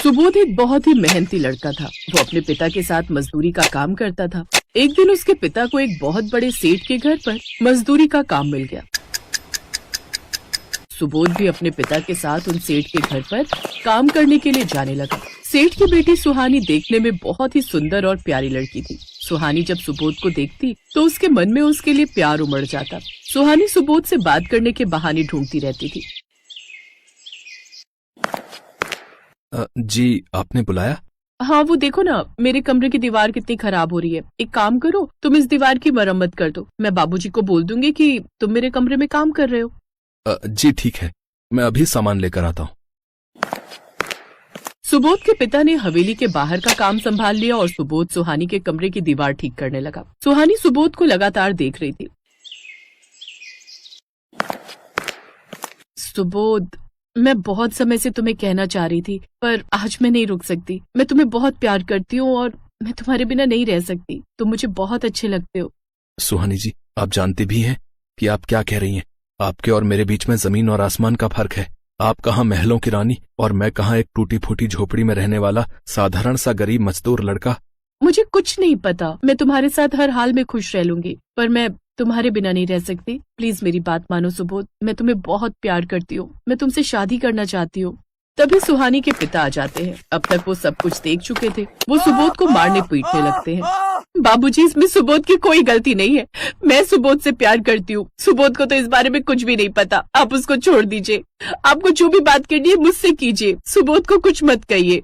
सुबोध एक बहुत ही मेहनती लड़का था। वो अपने पिता के साथ मजदूरी का काम करता था। एक दिन उसके पिता को एक बहुत बड़े सेठ के घर पर मजदूरी का काम मिल गया। सुबोध भी अपने पिता के साथ उन सेठ के घर पर काम करने के लिए जाने लगा। सेठ की बेटी सुहानी देखने में बहुत ही सुंदर और प्यारी लड़की थी। सुहानी जब सुबोध को देखती तो उसके मन में उसके लिए प्यार उमड़ जाता। सुहानी सुबोध से बात करने के बहाने ढूंढती रहती थी। जी, आपने बुलाया? हाँ, वो देखो ना, मेरे कमरे की दीवार कितनी खराब हो रही है। एक काम करो, तुम इस दीवार की मरम्मत कर दो। मैं बाबूजी को बोल दूंगी कि तुम मेरे कमरे में काम कर रहे हो। जी ठीक है, मैं अभी सामान लेकर आता हूँ। सुबोध के पिता ने हवेली के बाहर का काम संभाल लिया और सुबोध सुहानी के कमरे की दीवार ठीक करने लगा। सुहानी सुबोध को लगातार देख रही थी। सुबोध, मैं बहुत समय से तुम्हें कहना चाह रही थी, पर आज मैं नहीं रुक सकती। मैं तुम्हें बहुत प्यार करती हूँ और मैं तुम्हारे बिना नहीं रह सकती। तुम मुझे बहुत अच्छे लगते हो। सुहानी जी, आप जानती भी हैं कि आप क्या कह रही हैं। आपके और मेरे बीच में जमीन और आसमान का फर्क है। आप कहाँ महलों की रानी और मैं कहाँ एक टूटी फूटी झोपड़ी में रहने वाला साधारण सा गरीब मजदूर लड़का। मुझे कुछ नहीं पता। मैं तुम्हारे साथ हर हाल में खुश रह लूंगी, पर मैं तुम्हारे बिना नहीं रह सकती। प्लीज मेरी बात मानो सुबोध, मैं तुम्हें बहुत प्यार करती हूँ। मैं तुमसे शादी करना चाहती हूँ। तभी सुहानी के पिता आ जाते हैं। अब तक वो सब कुछ देख चुके थे। वो सुबोध को मारने पीटने लगते हैं। बाबूजी, इसमें सुबोध की कोई गलती नहीं है। मैं सुबोध से प्यार करती हूँ। सुबोध को तो इस बारे में कुछ भी नहीं पता। आप उसको छोड़ दीजिए। आपको जो भी बात करनी है मुझसे कीजिए। सुबोध को कुछ मत कहिए।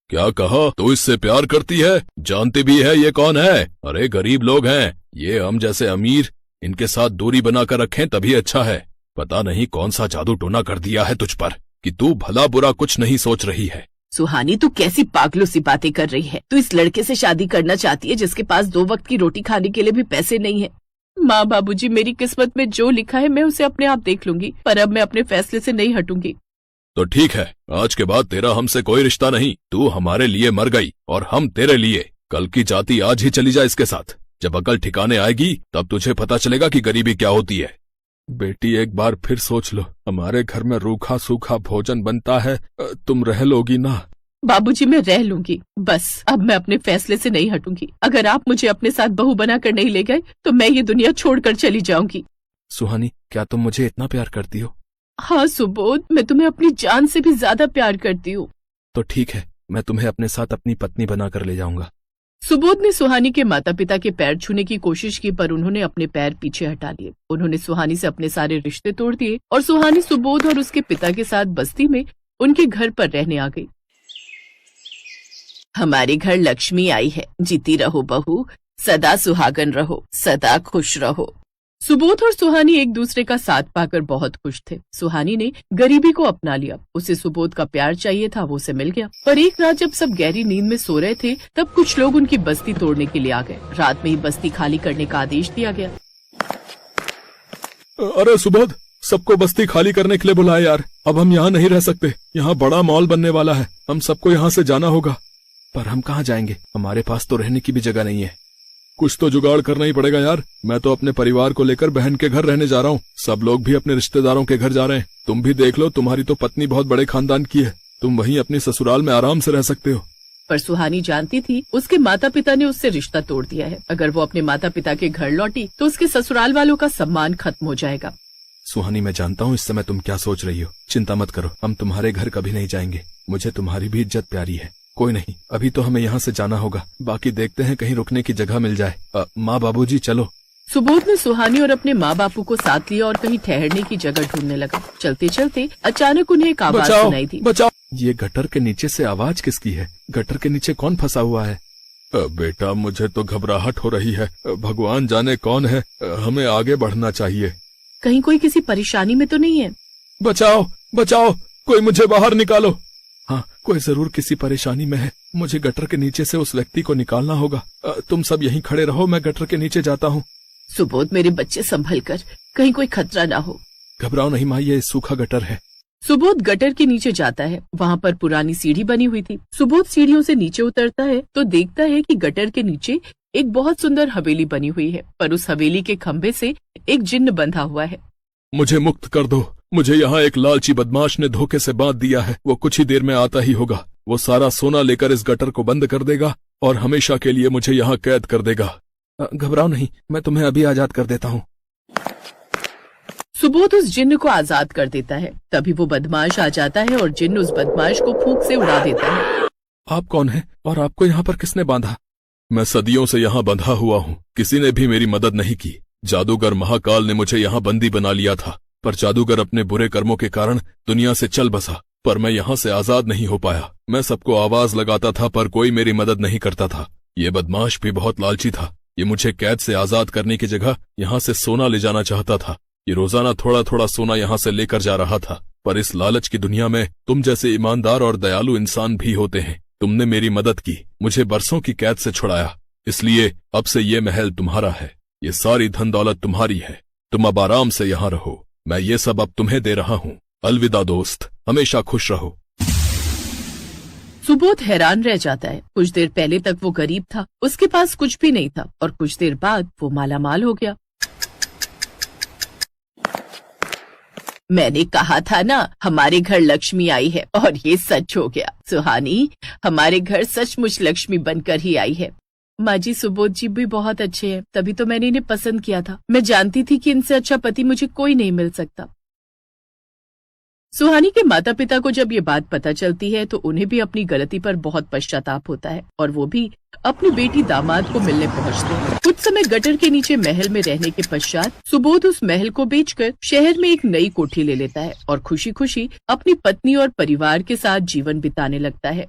क्या कहा? तू इससे प्यार करती है? जानती भी है ये कौन है? अरे गरीब लोग हैं ये, हम जैसे अमीर इनके साथ दूरी बनाकर रखें तभी अच्छा है। पता नहीं कौन सा जादू टोना कर दिया है तुझ पर कि तू भला बुरा कुछ नहीं सोच रही है। सुहानी, तू कैसी पागलों सी बातें कर रही है? तू इस लड़के से शादी करना चाहती है जिसके पास 2 वक्त की रोटी खाने के लिए भी पैसे नहीं है। माँ बाबूजी, मेरी किस्मत में जो लिखा है मैं उसे अपने आप देख लूंगी, पर अब मैं अपने फैसले से नहीं हटूंगी। तो ठीक है, आज के बाद तेरा हमसे कोई रिश्ता नहीं। तू हमारे लिए मर गई और हम तेरे लिए। कल की जाति आज ही चली जा इसके साथ। जब अकल ठिकाने आएगी तब तुझे पता चलेगा कि गरीबी क्या होती है। बेटी, एक बार फिर सोच लो। हमारे घर में रूखा सूखा भोजन बनता है, तुम रह लोगी ना? बाबूजी, मैं रह लूंगी। बस अब मैं अपने फैसले से नहीं हटूंगी। अगर आप मुझे अपने साथ बहू बनाकर नहीं ले गए तो मैं ये दुनिया छोड़कर चली जाऊंगी। सुहानी, क्या तुम मुझे इतना प्यार करती हो? हाँ सुबोध, मैं तुम्हें अपनी जान से भी ज्यादा प्यार करती हूँ। तो ठीक है, मैं तुम्हें अपने साथ अपनी पत्नी बनाकर ले जाऊंगा। सुबोध ने सुहानी के माता पिता के पैर छूने की कोशिश की, पर उन्होंने अपने पैर पीछे हटा लिए। उन्होंने सुहानी से अपने सारे रिश्ते तोड़ दिए और सुहानी सुबोध और उसके पिता के साथ बस्ती में उनके घर पर रहने आ गई। हमारे घर लक्ष्मी आई है। जीती रहो बहू, सदा सुहागन रहो, सदा खुश रहो। सुबोध और सुहानी एक दूसरे का साथ पाकर बहुत खुश थे। सुहानी ने गरीबी को अपना लिया। उसे सुबोध का प्यार चाहिए था, वो उसे मिल गया। पर एक रात जब सब गहरी नींद में सो रहे थे तब कुछ लोग उनकी बस्ती तोड़ने के लिए आ गए। रात में ही बस्ती खाली करने का आदेश दिया गया। अरे सुबोध, सबको बस्ती खाली करने के लिए बुलाया यार। अब हम यहाँ नहीं रह सकते। यहाँ बड़ा मॉल बनने वाला है, हम सबको यहाँ से जाना होगा। पर हम कहाँ जाएंगे? हमारे पास तो रहने की भी जगह नहीं है। कुछ तो जुगाड़ करना ही पड़ेगा यार। मैं तो अपने परिवार को लेकर बहन के घर रहने जा रहा हूँ। सब लोग भी अपने रिश्तेदारों के घर जा रहे हैं। तुम भी देख लो, तुम्हारी तो पत्नी बहुत बड़े खानदान की है। तुम वहीं अपनी ससुराल में आराम से रह सकते हो। पर सुहानी जानती थी उसके माता पिता ने उससे रिश्ता तोड़ दिया है। अगर वो अपने माता पिता के घर लौटी तो उसके ससुराल वालों का सम्मान खत्म हो जाएगा। सुहानी, मैं जानता हूँ इस समय तुम क्या सोच रही हो। चिंता मत करो, हम तुम्हारे घर कभी नहीं जाएंगे। मुझे तुम्हारी भी इज्जत प्यारी है। कोई नहीं, अभी तो हमें यहाँ से जाना होगा। बाकी देखते हैं कहीं रुकने की जगह मिल जाए। माँ बाबूजी चलो। सुबोध ने सुहानी और अपने माँ बापू को साथ लिया और कहीं ठहरने की जगह ढूंढने लगा। चलते चलते अचानक उन्हें एक आवाज सुनाई दी। बचाओ! ये गटर के नीचे से आवाज किसकी है? गटर के नीचे कौन फंसा हुआ है? बेटा, मुझे तो घबराहट हो रही है। भगवान जाने कौन है। हमें आगे बढ़ना चाहिए। कहीं कोई किसी परेशानी में तो नहीं है? बचाओ बचाओ, कोई मुझे बाहर निकालो। हाँ, कोई जरूर किसी परेशानी में है। मुझे गटर के नीचे से उस व्यक्ति को निकालना होगा। तुम सब यहीं खड़े रहो, मैं गटर के नीचे जाता हूँ। सुबोध, मेरे बच्चे संभल कर, कहीं कोई खतरा ना हो। घबराओ नहीं माँ, ये सूखा गटर है। सुबोध गटर के नीचे जाता है। वहाँ पर पुरानी सीढ़ी बनी हुई थी। सुबोध सीढ़ियों से नीचे उतरता है तो देखता है कि गटर के नीचे एक बहुत सुंदर हवेली बनी हुई है, पर उस हवेली के खंभे से एक जिन्न बंधा हुआ है। मुझे मुक्त कर दो, मुझे यहाँ एक लालची बदमाश ने धोखे से बांध दिया है। वो कुछ ही देर में आता ही होगा। वो सारा सोना लेकर इस गटर को बंद कर देगा और हमेशा के लिए मुझे यहाँ कैद कर देगा। घबराओ नहीं, मैं तुम्हें अभी आजाद कर देता हूँ। सुबोध उस जिन्न को आजाद कर देता है। तभी वो बदमाश आ जाता है और जिन्न उस बदमाश को फूंक से उड़ा देता है। आप कौन हैं और आपको यहाँ पर किसने बांधा? मैं सदियों से यहाँ बंधा हुआ हूँ। किसी ने भी मेरी मदद नहीं की। जादूगर महाकाल ने मुझे यहाँ बंदी बना लिया था, पर जादूगर अपने बुरे कर्मों के कारण दुनिया से चल बसा। पर मैं यहाँ से आजाद नहीं हो पाया। मैं सबको आवाज लगाता था पर कोई मेरी मदद नहीं करता था। ये बदमाश भी बहुत लालची था। ये मुझे कैद से आजाद करने की जगह यहाँ से सोना ले जाना चाहता था। ये रोजाना थोड़ा थोड़ा सोना यहाँ से लेकर जा रहा था। पर इस लालच की दुनिया में तुम जैसे ईमानदार और दयालु इंसान भी होते हैं। तुमने मेरी मदद की, मुझे बरसों की कैद से छुड़ाया। इसलिए अब से ये महल तुम्हारा है, ये सारी धन दौलत तुम्हारी है। तुम अब आराम से यहाँ रहो। मैं ये सब अब तुम्हें दे रहा हूँ। अलविदा दोस्त, हमेशा खुश रहो। सुबोध हैरान रह जाता है। कुछ देर पहले तक वो गरीब था, उसके पास कुछ भी नहीं था, और कुछ देर बाद वो मालामाल हो गया। मैंने कहा था ना, हमारे घर लक्ष्मी आई है, और ये सच हो गया। सुहानी, हमारे घर सचमुच लक्ष्मी बनकर ही आई है। माँ जी, सुबोध जी भी बहुत अच्छे हैं, तभी तो मैंने इन्हें पसंद किया था। मैं जानती थी कि इनसे अच्छा पति मुझे कोई नहीं मिल सकता। सुहानी के माता पिता को जब ये बात पता चलती है तो उन्हें भी अपनी गलती पर बहुत पश्चाताप होता है, और वो भी अपनी बेटी दामाद को मिलने पहुंचते हैं। कुछ समय गटर के नीचे महल में रहने के पश्चात सुबोध उस महल को बेचकर शहर में एक नई कोठी ले लेता है और खुशी खुशी अपनी पत्नी और परिवार के साथ जीवन बिताने लगता है।